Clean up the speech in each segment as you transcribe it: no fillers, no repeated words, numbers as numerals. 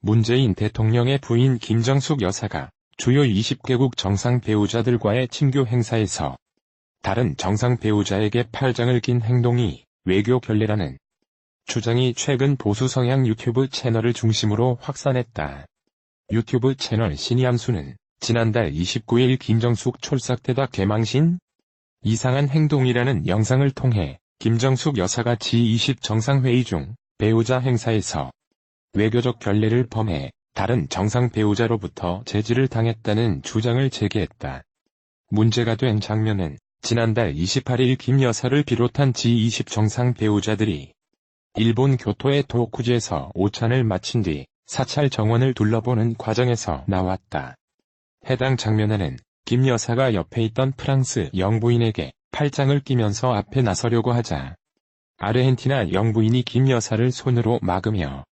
문재인 대통령의 부인 김정숙 여사가 주요 20개국 정상 배우자들과의 친교 행사에서 다른 정상 배우자에게 팔짱을 낀 행동이 외교 결례라는 주장이 최근 보수 성향 유튜브 채널을 중심으로 확산했다. 유튜브 채널 신이함수는 지난달 29일 김정숙 촐싹대다 개망신? 이상한 행동이라는 영상을 통해 김정숙 여사가 G20 정상회의 중 배우자 행사에서 외교적 결례를 범해 다른 정상 배우자로부터 제지를 당했다는 주장을 제기했다. 문제가 된 장면은 지난달 28일 김 여사를 비롯한 G20 정상 배우자들이 일본 교토의 도쿠지에서 오찬을 마친 뒤 사찰 정원을 둘러보는 과정에서 나왔다. 해당 장면에는 김 여사가 옆에 있던 프랑스 영부인에게 팔짱을 끼면서 앞에 나서려고 하자 아르헨티나 영부인이 김 여사를 손으로 막으며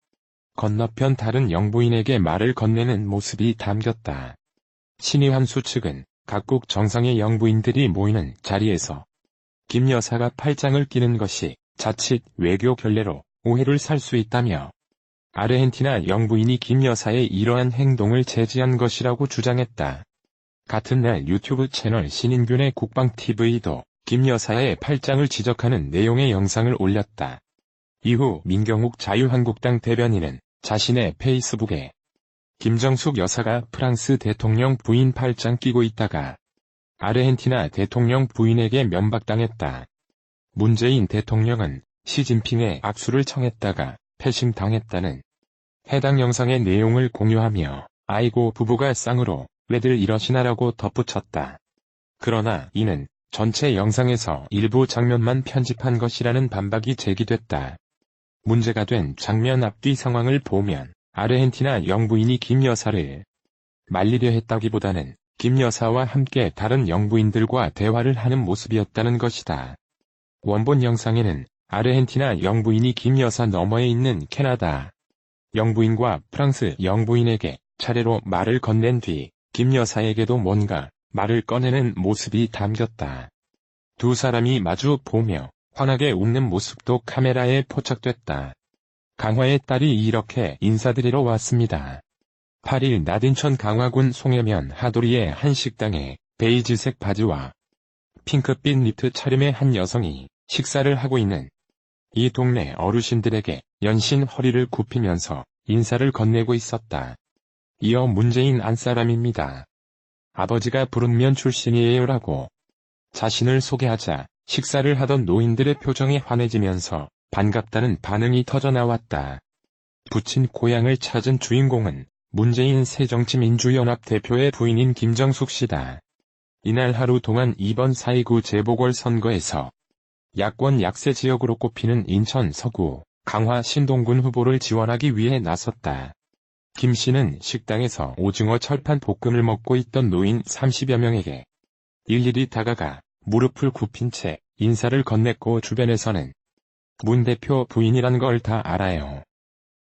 건너편 다른 영부인에게 말을 건네는 모습이 담겼다. 신이함수 측은 각국 정상의 영부인들이 모이는 자리에서 김 여사가 팔짱을 끼는 것이 자칫 외교 결례로 오해를 살 수 있다며 아르헨티나 영부인이 김 여사의 이러한 행동을 제지한 것이라고 주장했다. 같은 날 유튜브 채널 신인균의 국방TV도 김 여사의 팔짱을 지적하는 내용의 영상을 올렸다. 이후 민경욱 자유한국당 대변인은 자신의 페이스북에 김정숙 여사가 프랑스 대통령 부인 팔짱 끼고 있다가 아르헨티나 대통령 부인에게 면박당했다. 문재인 대통령은 시진핑의 악수를 청했다가 패싱당했다는 해당 영상의 내용을 공유하며 아이고 부부가 쌍으로 왜들 이러시나라고 덧붙였다. 그러나 이는 전체 영상에서 일부 장면만 편집한 것이라는 반박이 제기됐다. 문제가 된 장면 앞뒤 상황을 보면 아르헨티나 영부인이 김 여사를 말리려 했다기보다는 김 여사와 함께 다른 영부인들과 대화를 하는 모습이었다는 것이다. 원본 영상에는 아르헨티나 영부인이 김 여사 너머에 있는 캐나다 영부인과 프랑스 영부인에게 차례로 말을 건넨 뒤 김 여사에게도 뭔가 말을 꺼내는 모습이 담겼다. 두 사람이 마주 보며 환하게 웃는 모습도 카메라에 포착됐다. 강화의 딸이 이렇게 인사드리러 왔습니다. 8일 낮 인천 강화군 송해면 하도리의 한 식당에 베이지색 바지와 핑크빛 니트 차림의 한 여성이 식사를 하고 있는 이 동네 어르신들에게 연신 허리를 굽히면서 인사를 건네고 있었다. 이어 문재인 안사람입니다. 아버지가 부른면 출신이에요라고 자신을 소개하자 식사를 하던 노인들의 표정이 환해지면서 반갑다는 반응이 터져나왔다. 부친 고향을 찾은 주인공은 문재인 새정치민주연합 대표의 부인인 김정숙 씨다. 이날 하루 동안 이번 4.29 재보궐선거에서 야권 약세 지역으로 꼽히는 인천 서구, 강화 신동군 후보를 지원하기 위해 나섰다. 김 씨는 식당에서 오징어 철판 볶음을 먹고 있던 노인 30여 명에게 일일이 다가가 무릎을 굽힌 채 인사를 건넸고 주변에서는 문 대표 부인이란 걸 다 알아요.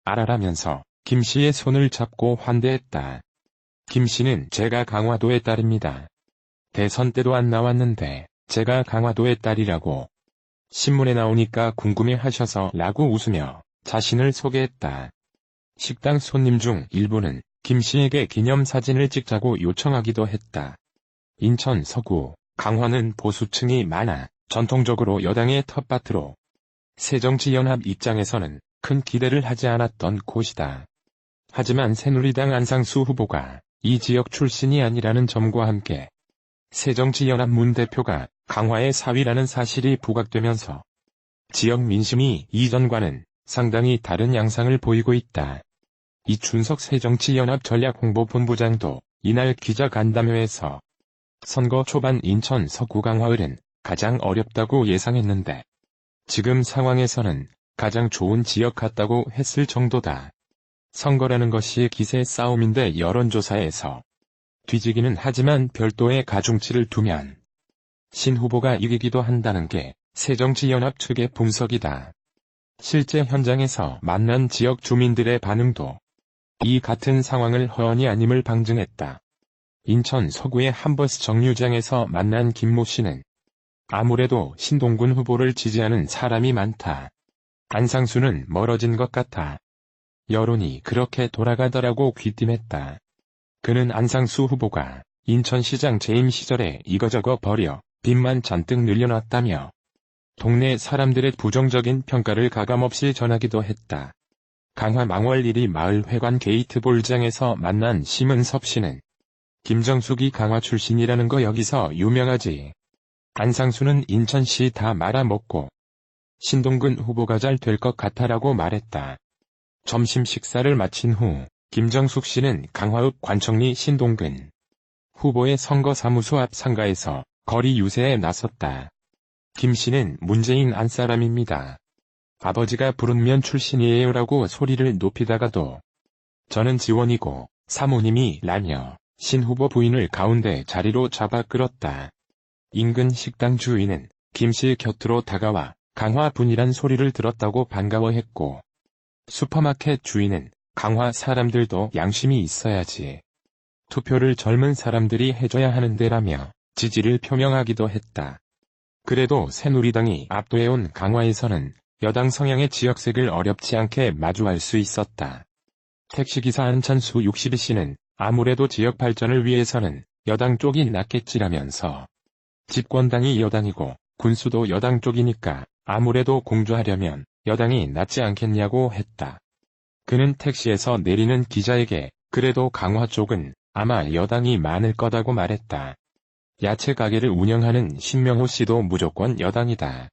알아라면서 김 씨의 손을 잡고 환대했다. 김 씨는 제가 강화도의 딸입니다. 대선 때도 안 나왔는데 제가 강화도의 딸이라고 신문에 나오니까 궁금해하셔서 라고 웃으며 자신을 소개했다. 식당 손님 중 일부는 김 씨에게 기념사진을 찍자고 요청하기도 했다. 인천 서구, 강화는 보수층이 많아 전통적으로 여당의 텃밭으로 새정치연합 입장에서는 큰 기대를 하지 않았던 곳이다. 하지만 새누리당 안상수 후보가 이 지역 출신이 아니라는 점과 함께 새정치연합 문 대표가 강화의 사위라는 사실이 부각되면서 지역 민심이 이전과는 상당히 다른 양상을 보이고 있다. 이춘석 새정치연합 전략홍보본부장도 이날 기자간담회에서 선거 초반 인천 서구 강화을은 가장 어렵다고 예상했는데 지금 상황에서는 가장 좋은 지역 같다고 했을 정도다. 선거라는 것이 기세 싸움인데 여론조사에서 뒤지기는 하지만 별도의 가중치를 두면 신 후보가 이기기도 한다는 게 새정치연합 측의 분석이다. 실제 현장에서 만난 지역 주민들의 반응도 이 같은 상황을 허언이 아님을 방증했다. 인천 서구의 한 버스 정류장에서 만난 김모 씨는 아무래도 신동군 후보를 지지하는 사람이 많다. 안상수는 멀어진 것 같아. 여론이 그렇게 돌아가더라고 귀띔했다. 그는 안상수 후보가 인천시장 재임 시절에 이거저거 버려 빚만 잔뜩 늘려놨다며 동네 사람들의 부정적인 평가를 가감없이 전하기도 했다. 강화 망월 1위 마을회관 게이트볼장에서 만난 심은섭 씨는 김정숙이 강화 출신이라는 거 여기서 유명하지. 안상수는 인천시 다 말아먹고 신동근 후보가 잘 될 것 같아라고 말했다. 점심 식사를 마친 후 김정숙 씨는 강화읍 관청리 신동근 후보의 선거사무소 앞 상가에서 거리 유세에 나섰다. 김 씨는 문재인 안사람입니다. 아버지가 부른면 출신이에요라고 소리를 높이다가도 저는 지원이고 사모님이 라며 신 후보 부인을 가운데 자리로 잡아 끌었다. 인근 식당 주인은 김 씨 곁으로 다가와 강화 분이란 소리를 들었다고 반가워했고 슈퍼마켓 주인은 강화 사람들도 양심이 있어야지. 투표를 젊은 사람들이 해줘야 하는데라며 지지를 표명하기도 했다. 그래도 새누리당이 압도해온 강화에서는 여당 성향의 지역색을 어렵지 않게 마주할 수 있었다. 택시기사 안찬수 62씨는 아무래도 지역 발전을 위해서는 여당 쪽이 낫겠지라면서 집권당이 여당이고 군수도 여당 쪽이니까 아무래도 공조하려면 여당이 낫지 않겠냐고 했다. 그는 택시에서 내리는 기자에게 그래도 강화 쪽은 아마 여당이 많을 거다고 말했다. 야채 가게를 운영하는 신명호 씨도 무조건 여당이다.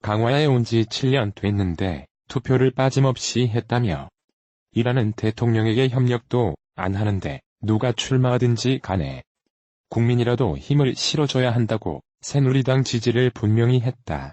강화에 온 지 7년 됐는데 투표를 빠짐없이 했다며 이라는 대통령에게 협력도 안 하는데 누가 출마하든지 간에 국민이라도 힘을 실어줘야 한다고 새누리당 지지를 분명히 했다.